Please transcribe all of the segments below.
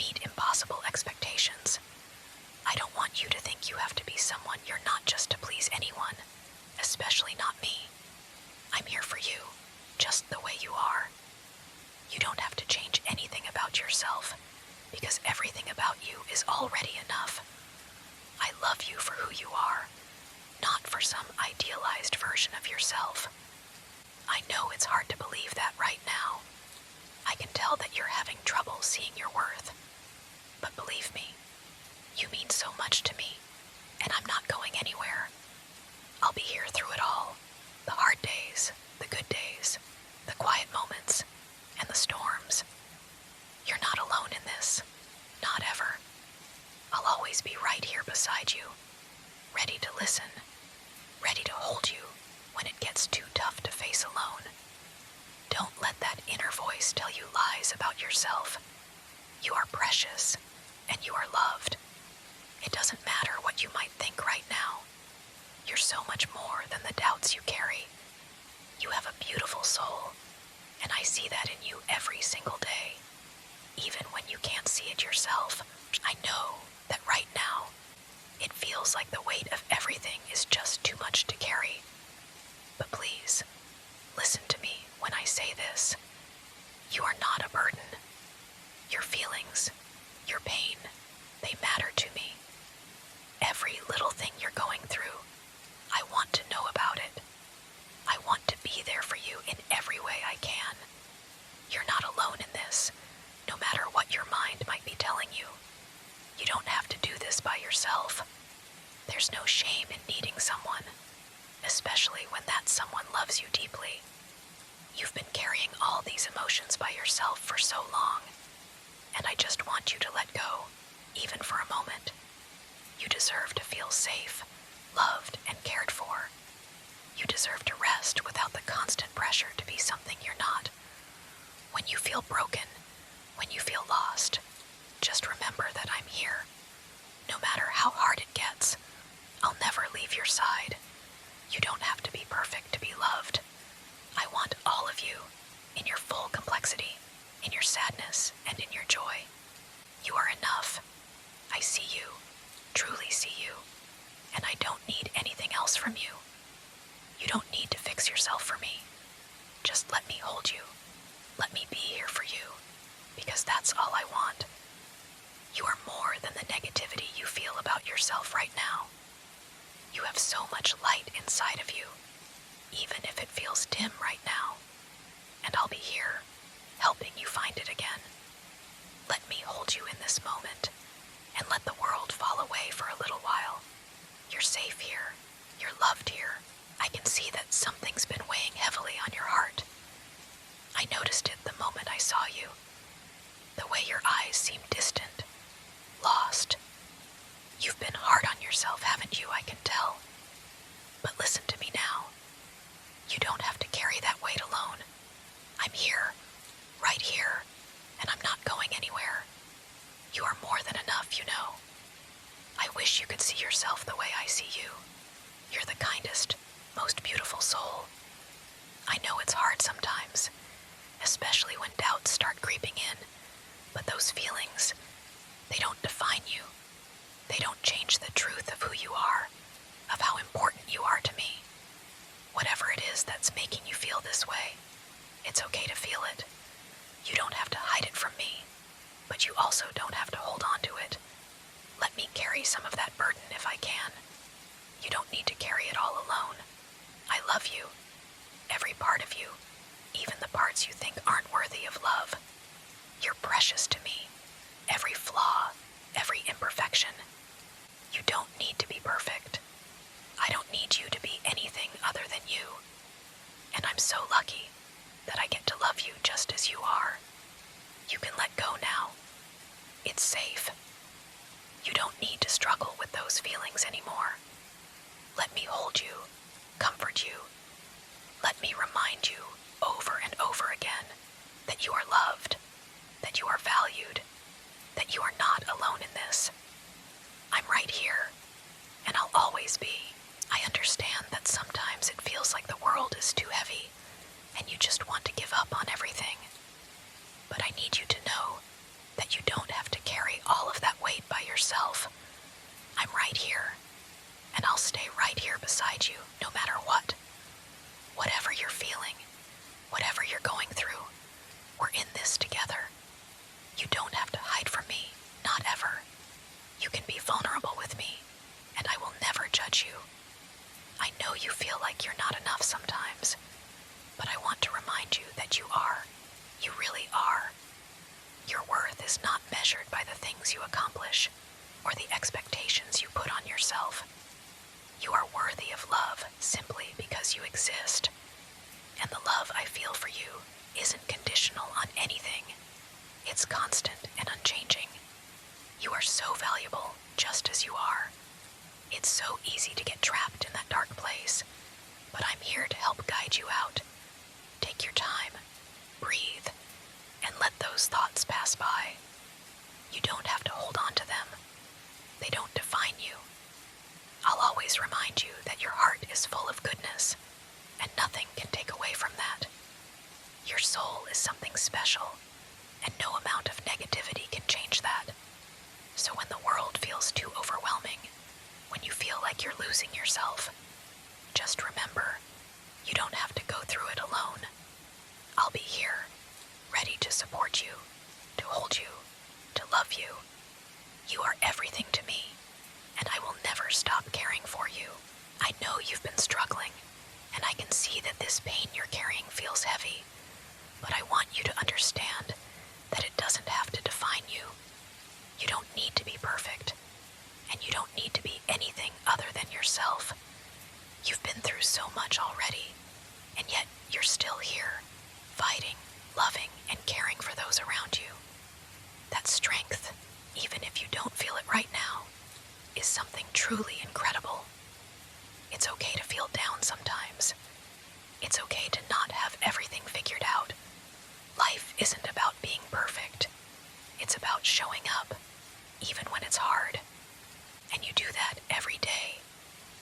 meet impossible expectations. I don't want you to think you have to be someone you're not just to please anyone, especially not me. I'm here for you, just the way you are. You don't have to change anything about yourself, because everything about you is already enough. I love you for who you are, not for some idealized version of yourself. I know it's hard to believe that right now. I can tell that you're having trouble seeing your worth. But believe me, you mean so much to me, and I'm not going anywhere. I'll be here through it all. The hard days, the good days, the quiet moments, and the storms. You're not alone in this. Not ever. I'll always be right here beside you, ready to listen, ready to hold you when it gets too tough to face alone. Don't let that inner voice tell you lies about yourself. You are precious, and you are loved. It doesn't matter what you might think right now. You're so much more than the doubts you carry. You have a beautiful soul, and I see that in you every single day. Even when you can't see it yourself, I know that right now, it feels like the weight of everything is just too much to carry. But please, listen to me when I say this. You are not a burden. Your feelings, your pain, they matter to me. Every little thing you're going through, I want to know about it. I want to be there for you in every way I can. You're not alone in this, no matter what your mind might be telling you. You don't have to do this by yourself. There's no shame in needing someone, especially when that someone loves you deeply. You've been carrying all these emotions by yourself for so long, and I just want you to let go, even for a moment. You deserve to feel safe, loved, and cared for. You deserve to rest without the constant pressure to be something you're not. When you feel broken, when you feel lost, just remember that I'm here. No matter how hard it gets, I'll never leave your side. You don't have to be perfect to be loved. I want all of you, in your full complexity, in your sadness, and in your joy. You are enough. I see you, truly see you, and I don't need anything else from you. You don't need to fix yourself for me. Just let me hold you. Let me be here for you, because that's all I want. You are more than the negativity you feel about yourself right now. You have so much light inside of you, even if it feels dim right now. And I'll be here, helping you find it again. Let me hold you in this moment, and let the world fall away for a little while. You're safe here. You're loved here. I can see that something's been weighing heavily on your heart. I noticed it the moment I saw you. The way your eyes seem distant, lost. You've been hard on yourself, haven't you? I can tell. But listen to me now. You don't have to carry that weight alone. I'm here, right here, and I'm not going anywhere. You are more than enough, you know. I wish you could see yourself the way I see you. You're the kindest, most beautiful soul. I know it's hard sometimes, especially when doubts start creeping in, but those feelings, they don't define you. They don't change the truth of who you are, of how important you are to me. Whatever it is that's making you feel this way, it's okay to feel it. You don't have to hide it from me, but you also don't have to hold on to it. Let me carry some of that burden if I can. You don't need to carry it all alone. I love you, every part of you, even the parts you think aren't worthy of love. You're precious to me, every flaw, every imperfection. You don't need to be perfect. I don't need you to be anything other than you. And I'm so lucky that I get to love you just as you are. You can let go now. It's safe. You don't need to struggle with those feelings anymore. Let me hold you, comfort you. Let me remind you over and over again that you are loved, that you are valued, that you are not alone in this. I'm right here, and I'll always be. I understand that sometimes it feels like the world is too heavy, and you just want to give up on everything. But I need you to know that you don't have to carry selfish or the expectations you put on yourself. You are worthy of love simply because you exist. And the love I feel for you isn't conditional on anything. It's constant and unchanging. You are so valuable just as you are. It's so easy to get trapped in that dark place, but I'm here to help guide you out. Take your time, breathe, and let those thoughts pass by. You don't have to hold on to them. They don't define you. I'll always remind you that your heart is full of goodness, and nothing can take away from that. Your soul is something special, and no amount of negativity can change that. So when the world feels too overwhelming, when you feel like you're losing yourself, just remember, you don't have to go through it alone. I'll be here, ready to support you, to hold you, to love you. You are everything to me, and I will never stop caring for you. I know you've been struggling, and I can see that this pain you're carrying feels heavy, but I want you to understand that it doesn't have to define you. You don't need to be perfect, and you don't need to be anything other than yourself. You've been through so much already, and yet you're still here, fighting, loving, and caring for those around you. That strength, even if you don't feel it right now, is something truly incredible. It's okay to feel down sometimes. It's okay to not have everything figured out. Life isn't about being perfect. It's about showing up, even when it's hard. And you do that every day,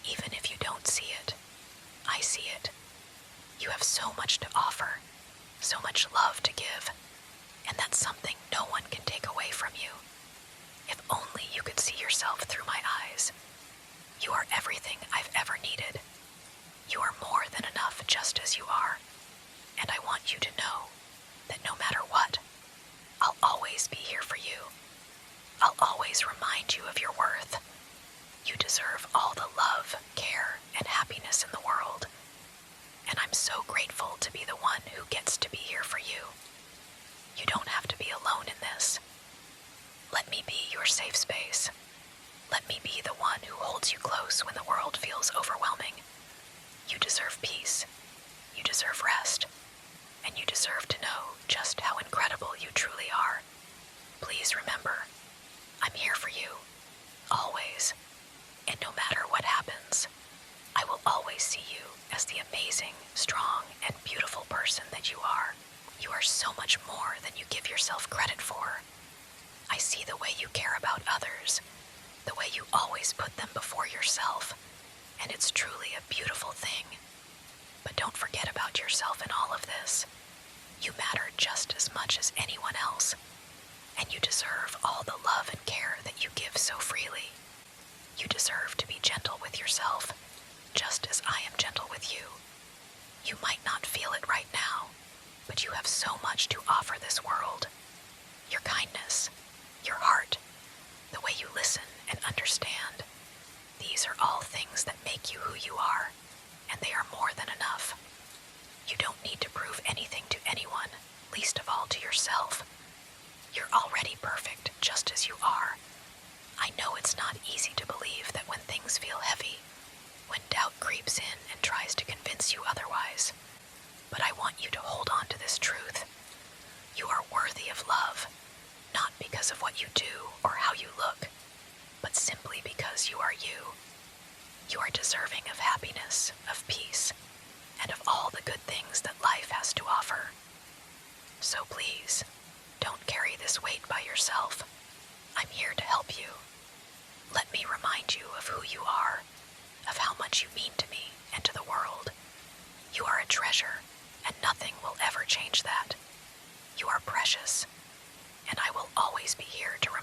even if you don't see it. I see it. You have so much to offer, so much love to give, and that's something no one can take away from you. If only you could see yourself through my eyes. You are everything I've ever needed. You are more than enough just as you are, and I want you to know that no matter what, I'll always be here for you. I'll always remind you of your worth. You deserve all the love, care, and happiness in the world, and I'm so grateful to be the one who gets to be here for you. You don't have to be alone in this. Let me be your safe space. Let me be the one who holds you close when the world feels overwhelming. You deserve peace. You deserve rest. And you deserve to know just how incredible you truly are. Please remember, I'm here for you, always. And no matter what happens, I will always see you as the amazing, strong, and beautiful person that you are. You are so much more than you give yourself credit for. I see the way you care about others, the way you always put them before yourself, and it's truly a beautiful thing. But don't forget about yourself in all of this. You matter just as much as anyone else, and you deserve all the love and care that you give so freely. You deserve to be gentle with yourself, just as I am gentle with you. You might not feel it right now, but you have so much to offer this world. Your kindness, your heart, the way you listen and understand. These are all things that make you who you are, and they are more than enough. You don't need to prove anything to anyone, least of all to yourself. You're already perfect just as you are. I know it's not easy to believe that when things feel heavy, when doubt creeps in and tries to convince you otherwise. But I want you to hold on to this truth. You are worthy of love, not because of what you do or how you look, but simply because you are you. You are deserving of happiness, of peace, and of all the good things that life has to offer. So please, don't carry this weight by yourself. I'm here to help you. Let me remind you of who you are, of how much you mean to me and to the world. You are a treasure, and nothing will ever change that. You are precious, and I will always be here to remind